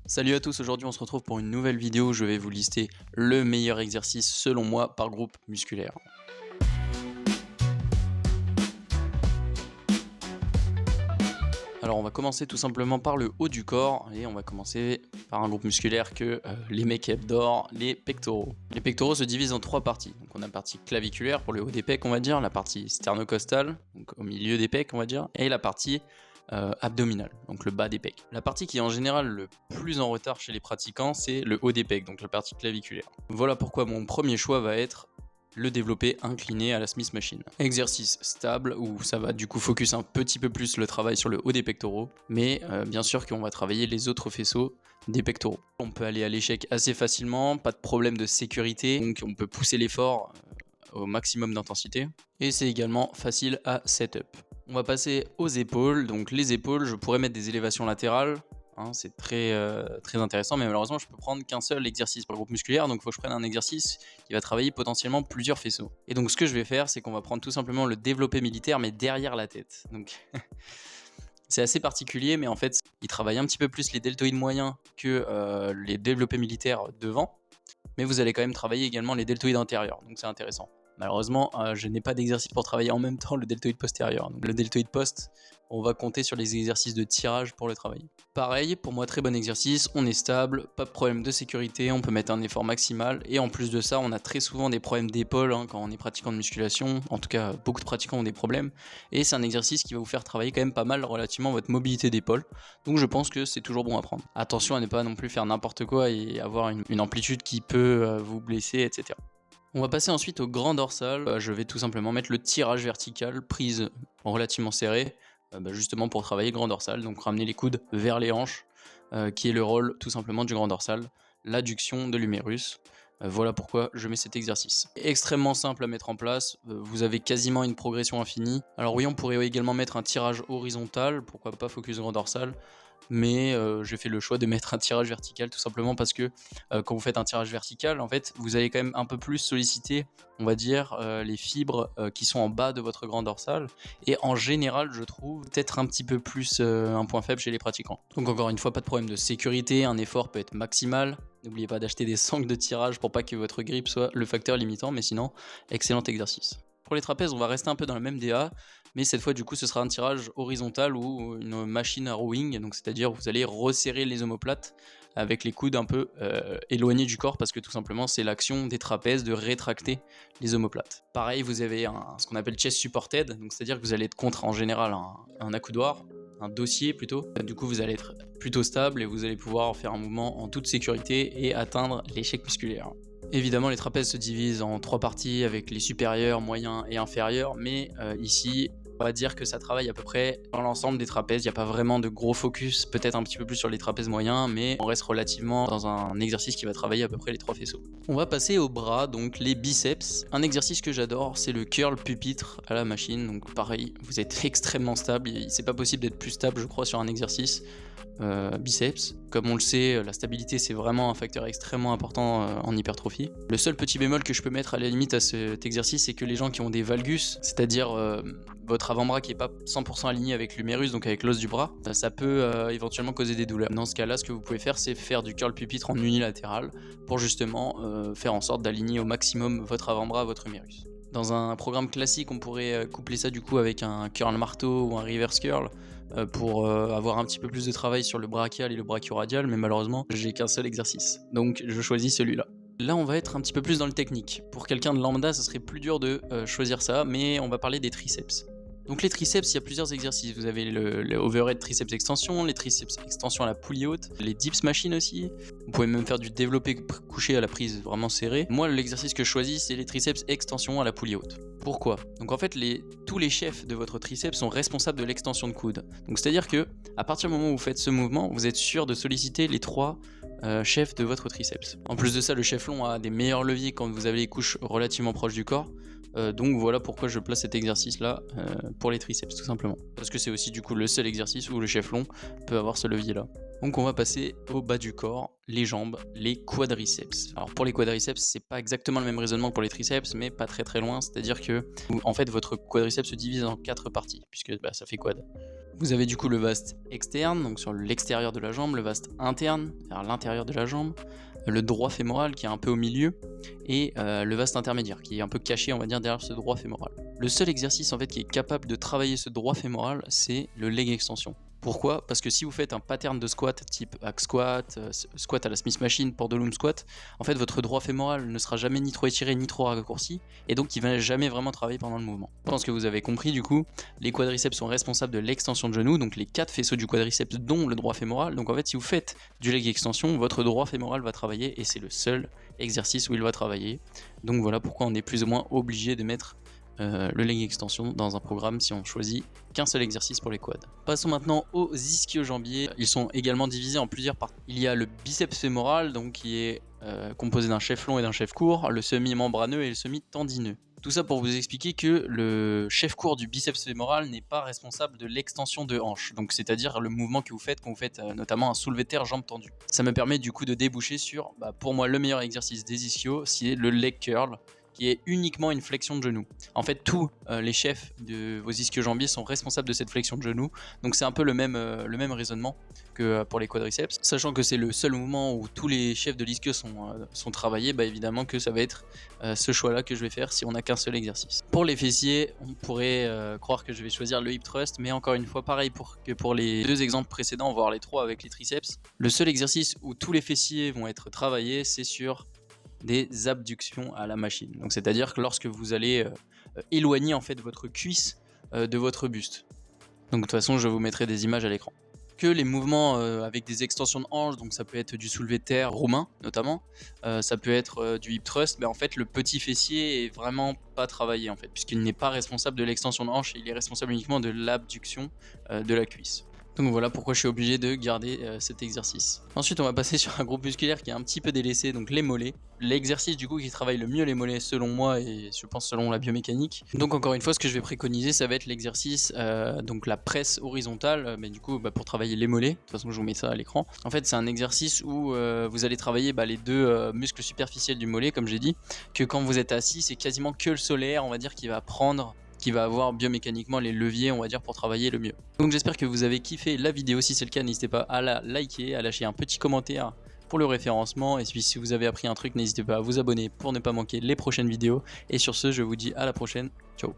Salut à tous, aujourd'hui on se retrouve pour une nouvelle vidéo où je vais vous lister le meilleur exercice selon moi par groupe musculaire. Alors on va commencer tout simplement par le haut du corps et on va commencer par un groupe musculaire que les mecs adorent, les pectoraux. Les pectoraux se divisent en trois parties. Donc on a la partie claviculaire pour le haut des pecs on va dire, la partie sternocostale, donc au milieu des pecs on va dire, et la partie abdominale, donc le bas des pecs. La partie qui est en général le plus en retard chez les pratiquants, c'est le haut des pecs, donc la partie claviculaire. Voilà pourquoi mon premier choix va être le développé incliné à la Smith Machine. Exercice stable où ça va du coup focus un petit peu plus le travail sur le haut des pectoraux, mais bien sûr qu'on va travailler les autres faisceaux des pectoraux. On peut aller à l'échec assez facilement, pas de problème de sécurité, donc on peut pousser l'effort au maximum d'intensité, et c'est également facile à setup. On va passer aux épaules. Donc les épaules, je pourrais mettre des élévations latérales, hein, c'est très intéressant, mais malheureusement je peux prendre qu'un seul exercice pour le groupe musculaire, donc il faut que je prenne un exercice qui va travailler potentiellement plusieurs faisceaux. Et donc ce que je vais faire, c'est qu'on va prendre tout simplement le développé militaire, mais derrière la tête. Donc c'est assez particulier, mais en fait il travaille un petit peu plus les deltoïdes moyens que les développés militaires devant, mais vous allez quand même travailler également les deltoïdes intérieurs, donc c'est intéressant. Malheureusement, je n'ai pas d'exercice pour travailler en même temps le deltoïde postérieur. Donc, le deltoïde post, on va compter sur les exercices de tirage pour le travailler. Pareil, pour moi, très bon exercice, on est stable, pas de problème de sécurité, on peut mettre un effort maximal, et en plus de ça, on a très souvent des problèmes d'épaule quand on est pratiquant de musculation, en tout cas, beaucoup de pratiquants ont des problèmes, et c'est un exercice qui va vous faire travailler quand même pas mal relativement votre mobilité d'épaule, donc je pense que c'est toujours bon à prendre. Attention à ne pas non plus faire n'importe quoi et avoir une amplitude qui peut vous blesser, etc. On va passer ensuite au grand dorsal. Je vais tout simplement mettre le tirage vertical, prise relativement serrée, justement pour travailler le grand dorsal, donc ramener les coudes vers les hanches, qui est le rôle tout simplement du grand dorsal, l'adduction de l'humérus. Voilà pourquoi je mets cet exercice. Extrêmement simple à mettre en place, vous avez quasiment une progression infinie. Alors oui, on pourrait également mettre un tirage horizontal, pourquoi pas focus grand dorsal, mais j'ai fait le choix de mettre un tirage vertical tout simplement parce que quand vous faites un tirage vertical, en fait, vous allez quand même un peu plus solliciter, on va dire, les fibres qui sont en bas de votre grand dorsal, et en général, je trouve peut-être un petit peu plus un point faible chez les pratiquants. Donc encore une fois, pas de problème de sécurité, un effort peut être maximal. N'oubliez pas d'acheter des sangles de tirage pour pas que votre grip soit le facteur limitant, mais sinon, excellent exercice. Pour les trapèzes, on va rester un peu dans le même DA, mais cette fois du coup ce sera un tirage horizontal ou une machine à rowing, donc c'est-à-dire vous allez resserrer les omoplates avec les coudes un peu éloignés du corps parce que tout simplement c'est l'action des trapèzes de rétracter les omoplates. Pareil, vous avez ce qu'on appelle chest supported, donc c'est-à-dire que vous allez être contre en général un accoudoir, un dossier plutôt. Du coup vous allez être plutôt stable et vous allez pouvoir faire un mouvement en toute sécurité et atteindre l'échec musculaire. Évidemment, les trapèzes se divisent en trois parties avec les supérieurs, moyens et inférieurs, mais ici, on va dire que ça travaille à peu près dans l'ensemble des trapèzes. Il n'y a pas vraiment de gros focus, peut-être un petit peu plus sur les trapèzes moyens, mais on reste relativement dans un exercice qui va travailler à peu près les trois faisceaux. On va passer aux bras, donc les biceps. Un exercice que j'adore, c'est le curl pupitre à la machine. Donc pareil, vous êtes extrêmement stable. C'est pas possible d'être plus stable, je crois, sur un exercice. Biceps. Comme on le sait, la stabilité c'est vraiment un facteur extrêmement important en hypertrophie. Le seul petit bémol que je peux mettre à la limite à cet exercice, c'est que les gens qui ont des valgus, c'est-à-dire votre avant-bras qui est pas 100% aligné avec l'humérus, donc avec l'os du bras, ça peut éventuellement causer des douleurs. Dans ce cas-là, ce que vous pouvez faire, c'est faire du curl pupitre en unilatéral pour justement faire en sorte d'aligner au maximum votre avant-bras à votre humérus. Dans un programme classique, on pourrait coupler ça du coup avec un curl marteau ou un reverse curl pour avoir un petit peu plus de travail sur le brachial et le brachioradial, mais malheureusement, j'ai qu'un seul exercice. Donc je choisis celui-là. Là, on va être un petit peu plus dans le technique. Pour quelqu'un de lambda, ce serait plus dur de choisir ça, mais on va parler des triceps. Donc les triceps, il y a plusieurs exercices. Vous avez le overhead triceps extension, les triceps extension à la poulie haute, les dips machine aussi. Vous pouvez même faire du développé couché à la prise vraiment serrée. Moi, l'exercice que je choisis, c'est les triceps extension à la poulie haute. Pourquoi? Donc en fait, tous les chefs de votre triceps sont responsables de l'extension de coude. Donc c'est-à-dire que à partir du moment où vous faites ce mouvement, vous êtes sûr de solliciter les trois chefs de votre triceps. En plus de ça, le chef long a des meilleurs leviers quand vous avez les couches relativement proches du corps. Donc voilà pourquoi je place cet exercice là pour les triceps tout simplement. Parce que c'est aussi du coup le seul exercice où le chef long peut avoir ce levier là. Donc on va passer au bas du corps, les jambes, les quadriceps. Alors pour les quadriceps, c'est pas exactement le même raisonnement que pour les triceps, mais pas très loin, c'est-à-dire que en fait votre quadriceps se divise en 4 parties, puisque ça fait quad. Vous avez du coup le vaste externe, donc sur l'extérieur de la jambe, le vaste interne, vers l'intérieur de la jambe, le droit fémoral qui est un peu au milieu, et le vaste intermédiaire qui est un peu caché, on va dire, derrière ce droit fémoral. Le seul exercice en fait qui est capable de travailler ce droit fémoral, c'est le leg extension. Pourquoi? Parce que si vous faites un pattern de squat type hack squat, squat à la Smith Machine, pendulum squat, en fait votre droit fémoral ne sera jamais ni trop étiré ni trop raccourci, et donc il va jamais vraiment travailler pendant le mouvement. Je pense que vous avez compris du coup, les quadriceps sont responsables de l'extension de genou, donc les 4 faisceaux du quadriceps dont le droit fémoral. Donc en fait si vous faites du leg extension, votre droit fémoral va travailler, et c'est le seul exercice où il va travailler. Donc voilà pourquoi on est plus ou moins obligé de mettre le leg extension dans un programme si on choisit qu'un seul exercice pour les quads. Passons maintenant aux ischio-jambiers. Ils sont également divisés en plusieurs parties. Il y a le biceps fémoral, donc qui est composé d'un chef long et d'un chef court, le semi-membraneux et le semi-tendineux. Tout ça pour vous expliquer que le chef court du biceps fémoral n'est pas responsable de l'extension de hanche, donc c'est-à-dire le mouvement que vous faites quand vous faites notamment un soulevé de terre jambes tendues. Ça me permet du coup de déboucher sur, pour moi, le meilleur exercice des ischios, c'est le leg curl, qui est uniquement une flexion de genou. En fait, tous les chefs de vos ischio-jambiers sont responsables de cette flexion de genou, donc c'est un peu le même raisonnement que pour les quadriceps. Sachant que c'est le seul mouvement où tous les chefs de l'ischio sont travaillés, évidemment que ça va être ce choix-là que je vais faire si on n'a qu'un seul exercice. Pour les fessiers, on pourrait croire que je vais choisir le hip thrust, mais encore une fois, pareil que pour les 2 exemples précédents, voire les 3 avec les triceps, le seul exercice où tous les fessiers vont être travaillés, c'est sur des abductions à la machine. Donc c'est-à-dire que lorsque vous allez éloigner en fait votre cuisse de votre buste. Donc de toute façon, je vous mettrai des images à l'écran. Que les mouvements avec des extensions de hanches, donc ça peut être du soulevé de terre romain notamment, ça peut être du hip thrust, en fait le petit fessier est vraiment pas travaillé en fait, puisqu'il n'est pas responsable de l'extension de hanche, il est responsable uniquement de l'abduction de la cuisse. Donc voilà pourquoi je suis obligé de garder cet exercice. Ensuite on va passer sur un groupe musculaire qui est un petit peu délaissé, donc les mollets. L'exercice du coup qui travaille le mieux les mollets selon moi et je pense selon la biomécanique. Donc encore une fois ce que je vais préconiser ça va être l'exercice, donc la presse horizontale, mais du coup pour travailler les mollets. De toute façon je vous mets ça à l'écran. En fait c'est un exercice où vous allez travailler les 2 muscles superficiels du mollet comme j'ai dit, que quand vous êtes assis c'est quasiment que le solaire on va dire qui va avoir biomécaniquement les leviers on va dire pour travailler le mieux. Donc j'espère que vous avez kiffé la vidéo, si c'est le cas n'hésitez pas à la liker, à lâcher un petit commentaire pour le référencement, et puis si vous avez appris un truc n'hésitez pas à vous abonner pour ne pas manquer les prochaines vidéos, et sur ce je vous dis à la prochaine, ciao.